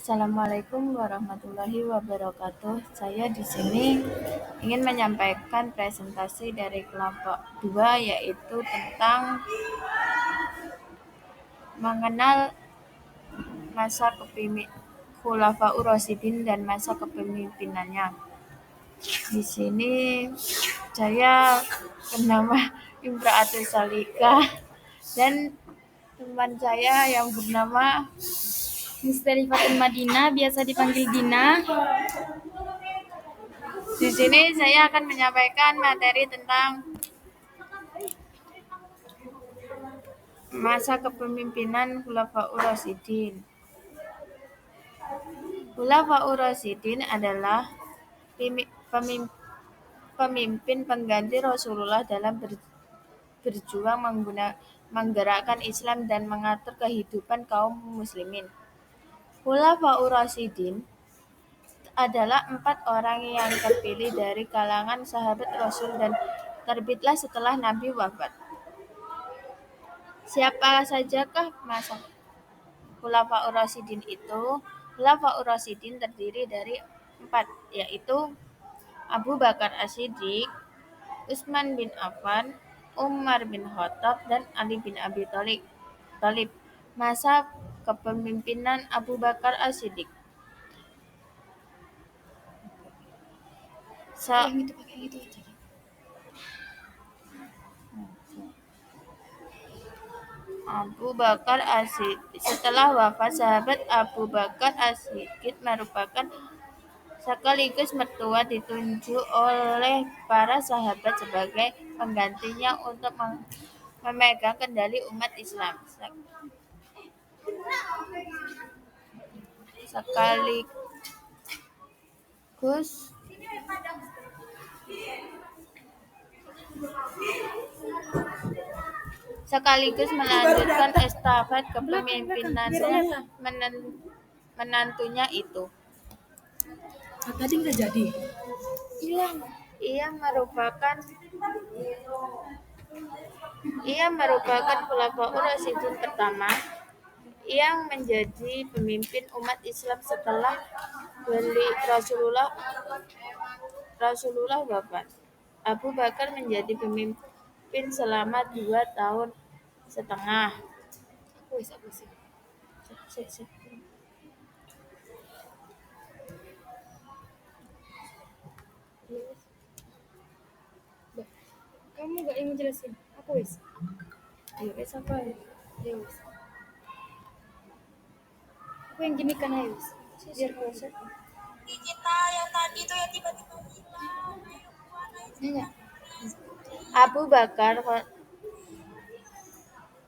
Assalamualaikum warahmatullahi wabarakatuh. Saya di sini ingin menyampaikan presentasi dari kelompok 2 yaitu tentang mengenal masa Khulafaur Rasyidin dan masa kepemimpinannya. Di sini saya bernama Imra'atul Salika dan teman saya yang bernama Mustalifatul Madinah, biasa dipanggil Dina. Di sini saya akan menyampaikan materi tentang masa kepemimpinan Khulafaur Rasyidin. Khulafaur Rasyidin adalah pemimpin pengganti Rasulullah dalam berjuang menggerakkan Islam dan mengatur kehidupan kaum muslimin. Khulafaur Rasyidin adalah 4 orang yang terpilih dari kalangan sahabat Rasul dan terbitlah setelah Nabi wafat. Siapa sajakah masa Khulafaur Rasyidin itu? Khulafaur Rasyidin terdiri dari 4, yaitu Abu Bakar As-Siddiq, Utsman bin Affan, Umar bin Khattab, dan Ali bin Abi Thalib. Masa kepemimpinan Abu Bakar As-Siddiq. Abu Bakar As-Siddiq. Setelah wafat sahabat, Abu Bakar As-Siddiq merupakan sekaligus mertua ditunjuk oleh para sahabat sebagai penggantinya untuk memegang kendali umat Islam. Sekaligus melanjutkan estafet kepemimpinannya menantunya itu. Tadi nggak jadi. Ia merupakan Khulafaur Rasyidin pertama yang menjadi pemimpin umat Islam setelah Rasulullah wafat. Abu Bakar menjadi pemimpin selama 2,5 tahun. Kamu nggak yang jelasin? Aku wis. Aku yang gini kan ayo. Biar kuasa. Kita yang tadi tuh yang tiba-tiba hilang. Nanya. Abu Bakar,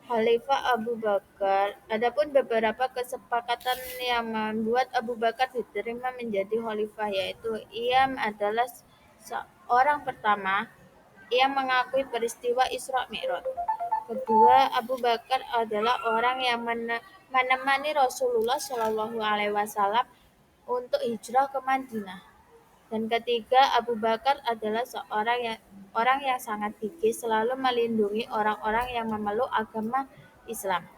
Khalifah Abu Bakar. Adapun beberapa kesepakatan yang membuat Abu Bakar diterima menjadi khalifah, yaitu ia adalah seorang pertama yang mengakui peristiwa Isra Mi'raj. Kedua, Abu Bakar adalah orang yang menemani Rasulullah Shallallahu Alaihi Wasallam untuk hijrah ke Madinah. Dan ketiga, Abu Bakar adalah orang yang sangat gigih, selalu melindungi orang-orang yang memeluk agama Islam.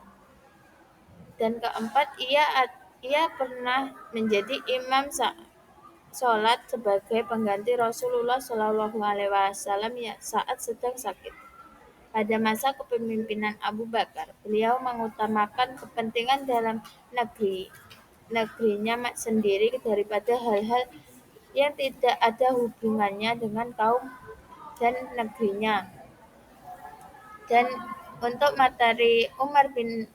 Dan keempat, ia pernah menjadi imam sholat sebagai pengganti Rasulullah Shallallahu Alaihi Wasallam saat sedang sakit. Pada masa kepemimpinan Abu Bakar, beliau mengutamakan kepentingan dalam negerinya sendiri daripada hal-hal yang tidak ada hubungannya dengan kaum dan negerinya. Dan untuk materi Umar bin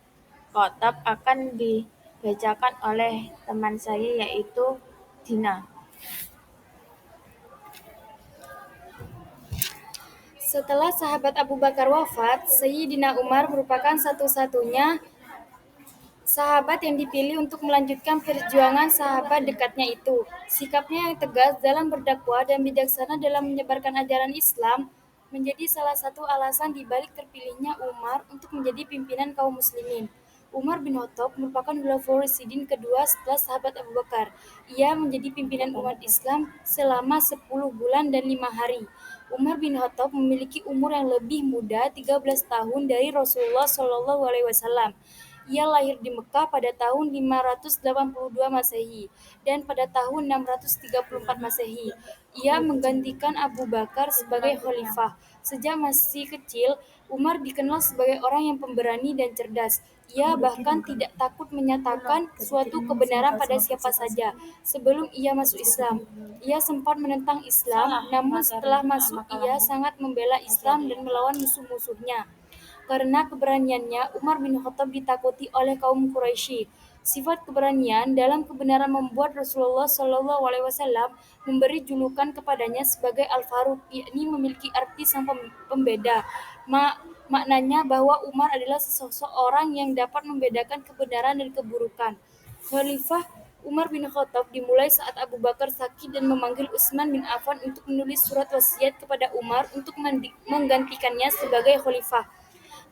Khattab akan dibacakan oleh teman saya yaitu Dina. Setelah sahabat Abu Bakar wafat, Sayyidina Umar merupakan satu-satunya sahabat yang dipilih untuk melanjutkan perjuangan sahabat dekatnya itu. Sikapnya yang tegas dalam berdakwah dan bijaksana dalam menyebarkan ajaran Islam menjadi salah satu alasan dibalik terpilihnya Umar untuk menjadi pimpinan kaum muslimin. Umar bin Khattab merupakan Khulafaur Rasyidin kedua setelah sahabat Abu Bakar. Ia menjadi pimpinan umat Islam selama 10 bulan dan 5 hari. Umar bin Khattab memiliki umur yang lebih muda 13 tahun dari Rasulullah SAW. Ia lahir di Mekah pada tahun 582 Masehi dan pada tahun 634 Masehi. Ia menggantikan Abu Bakar sebagai khalifah. Sejak masih kecil, Umar dikenal sebagai orang yang pemberani dan cerdas. Ia bahkan tidak takut menyatakan suatu kebenaran pada siapa saja. Sebelum ia masuk Islam, ia sempat menentang Islam, namun setelah masuk ia sangat membela Islam dan melawan musuh-musuhnya. Karena keberaniannya, Umar bin Khattab ditakuti oleh kaum Quraisy. Sifat keberanian dalam kebenaran membuat Rasulullah Shallallahu Alaihi Wasallam memberi julukan kepadanya sebagai Al-Faruq, yakni memiliki arti sang pembeda. Maknanya bahwa Umar adalah sosok orang yang dapat membedakan kebenaran dan keburukan. Khalifah Umar bin Khattab dimulai saat Abu Bakar sakit dan memanggil Utsman bin Affan untuk menulis surat wasiat kepada Umar untuk menggantikannya sebagai khalifah.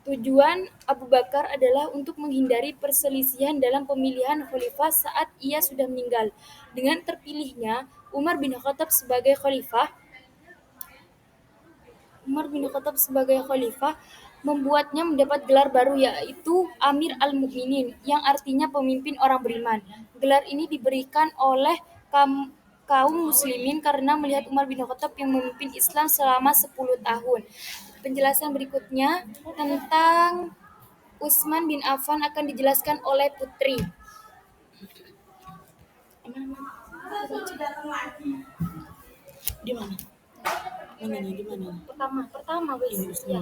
Tujuan Abu Bakar adalah untuk menghindari perselisihan dalam pemilihan khalifah saat ia sudah meninggal. Dengan terpilihnya Umar bin Khattab sebagai khalifah membuatnya mendapat gelar baru yaitu Amir al-Mukminin yang artinya pemimpin orang beriman. Gelar ini diberikan oleh kaum muslimin karena melihat Umar bin Khattab yang memimpin Islam selama 10 tahun. Penjelasan berikutnya tentang Utsman bin Affan akan dijelaskan oleh Putri. Di mana? Mananya di mana? Pertama wes. Ya.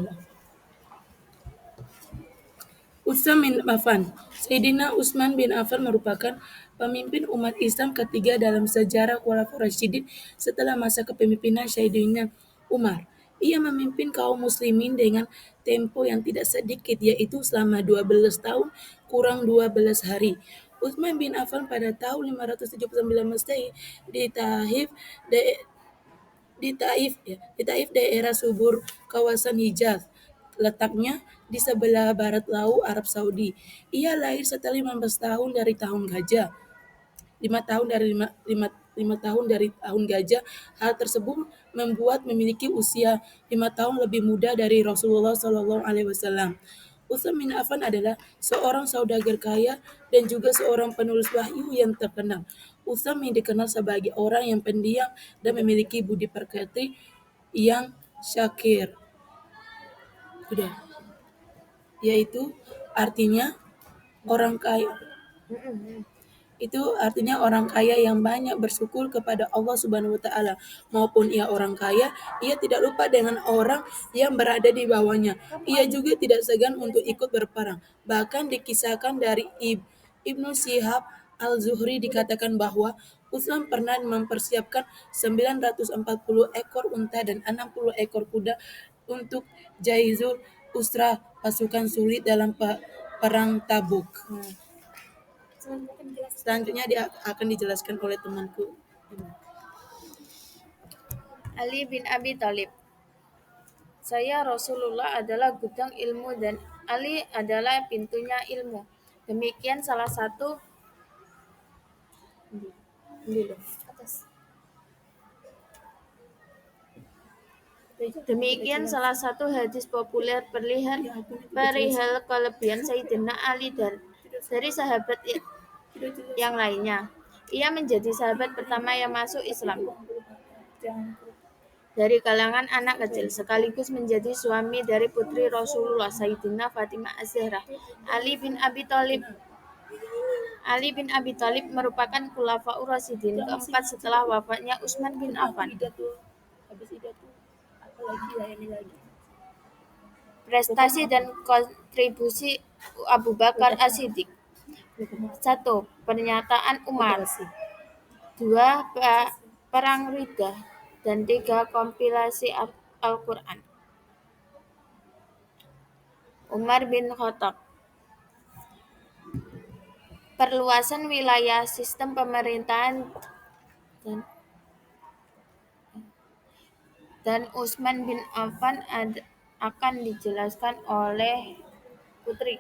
Utsman bin Affan. Sayyidina Utsman bin Affan merupakan pemimpin umat Islam ketiga dalam sejarah Khulafaur Rasyidin setelah masa kepemimpinan Sayyidina Umar. Ia memimpin kaum muslimin dengan tempo yang tidak sedikit yaitu selama 12 tahun kurang 12 hari. Utsman bin Affan pada tahun 579 Masehi di Taif daerah subur kawasan Hijaz, letaknya di sebelah barat laut Arab Saudi. Ia lahir setelah 15 tahun dari tahun gajah. 5 tahun dari tahun gajah. Hal tersebut membuat memiliki usia 5 tahun lebih muda dari Rasulullah Shallallahu Alaihi Wasallam. Utsman bin Affan adalah seorang saudagar kaya dan juga seorang penulis wahyu yang terkenal. Utsman dikenal sebagai orang yang pendiam dan memiliki budi pekerti yang syakir. Sudah. Yaitu artinya orang kaya. Itu artinya orang kaya yang banyak bersyukur kepada Allah Subhanahu wa taala. Maupun ia orang kaya, ia tidak lupa dengan orang yang berada di bawahnya. Ia juga tidak segan untuk ikut berperang. Bahkan dikisahkan dari Ibnu Syihab Al-Zuhri dikatakan bahwa Utsman pernah mempersiapkan 940 ekor unta dan 60 ekor kuda untuk Jaizul Usra, pasukan sulit dalam perang Tabuk. Selanjutnya akan dijelaskan oleh temanku. Ali bin Abi Thalib. Saya Rasulullah adalah gudang ilmu dan Ali adalah pintunya ilmu. Demikian salah satu Demikian salah satu hadis populer perihal kelebihan Sayyidina Ali dari sahabat yang lainnya. Ia menjadi sahabat pertama yang masuk Islam dari kalangan anak kecil, sekaligus menjadi suami dari putri Rasulullah Sayyidina Fatimah Az-Zahra. Ali bin Abi Thalib merupakan Khulafaur Rasyidin keempat setelah wafatnya Utsman bin Affan. Prestasi dan kontribusi Abu Bakar As-Siddiq. 1. Pernyataan Umar. 2. Perang Riddah. Dan 3. Kompilasi Al-Quran. Umar bin Khattab. Perluasan wilayah sistem pemerintahan dan Utsman bin Affan akan dijelaskan oleh Putri.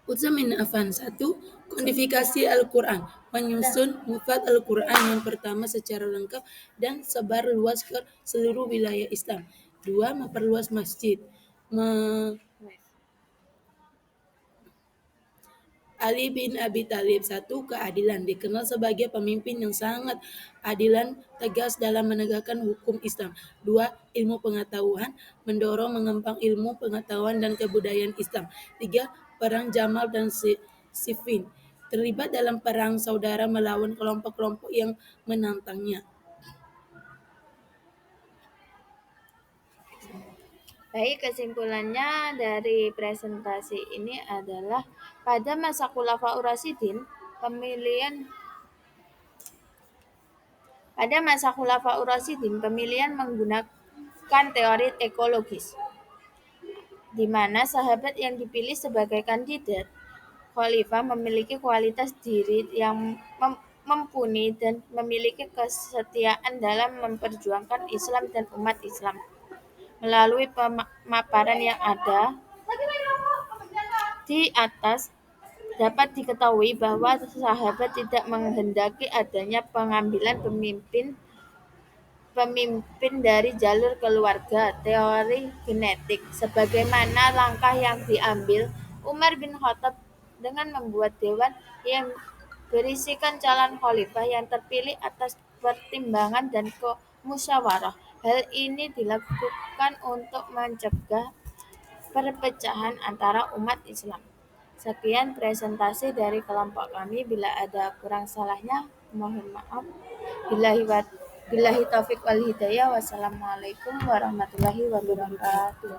Utsman bin Affan 1. Kodifikasi Al-Quran, menyusun mufrad Al-Quran yang pertama secara lengkap dan sebar luas ke seluruh wilayah Islam. 2. Memperluas masjid, Ali bin Abi Thalib. Satu, keadilan. Dikenal sebagai pemimpin yang sangat adilan, tegas dalam menegakkan hukum Islam. Dua, ilmu pengetahuan, mendorong mengembang ilmu pengetahuan dan kebudayaan Islam. Tiga, perang Jamal dan Siffin. Terlibat dalam perang saudara melawan kelompok-kelompok yang menantangnya. Baik, kesimpulannya dari presentasi ini adalah pada masa Khulafaur Rasyidin, pemilihan menggunakan teori ekologis, di mana sahabat yang dipilih sebagai kandidat khalifah memiliki kualitas diri yang mumpuni dan memiliki kesetiaan dalam memperjuangkan Islam dan umat Islam. Melalui pemaparan yang ada di atas, dapat diketahui bahwa sahabat tidak menghendaki adanya pengambilan pemimpin dari jalur keluarga teori genetik, sebagaimana langkah yang diambil Umar bin Khattab dengan membuat dewan yang berisikan calon khalifah yang terpilih atas pertimbangan dan musyawarah. Hal ini dilakukan untuk mencegah perpecahan antara umat Islam. Sekian presentasi dari kelompok kami. Bila ada kurang salahnya, mohon maaf. Billahi taufik wal hidayah. Wassalamualaikum warahmatullahi wabarakatuh.